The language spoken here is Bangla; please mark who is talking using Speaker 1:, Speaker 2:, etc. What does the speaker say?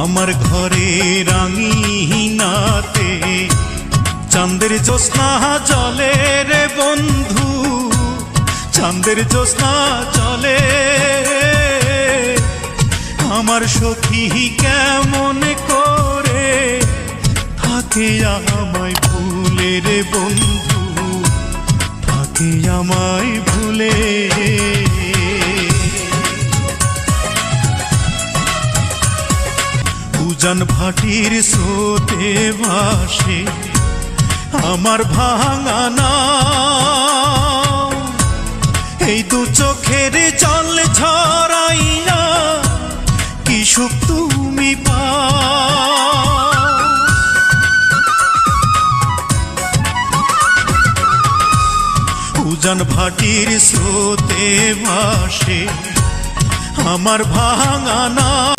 Speaker 1: আমার ঘরে রাঙিনাতে চাঁদের জ্যোৎস্না জলে রে বন্ধু, চাঁদের জ্যোৎস্না জলে। আমার সখী কেমন করে থাকে আমায় ভুলে রে বন্ধু, থাকে আমায় ভুলে। উজান ভাটির স্রোতে ভাসে আমার ভাঙা নাও, এই দু চোখের জল ঝরাইয়া কি সুখ তুমি পাও। উজান ভাটির স্রোতে ভাসে আমার ভাঙা নাও,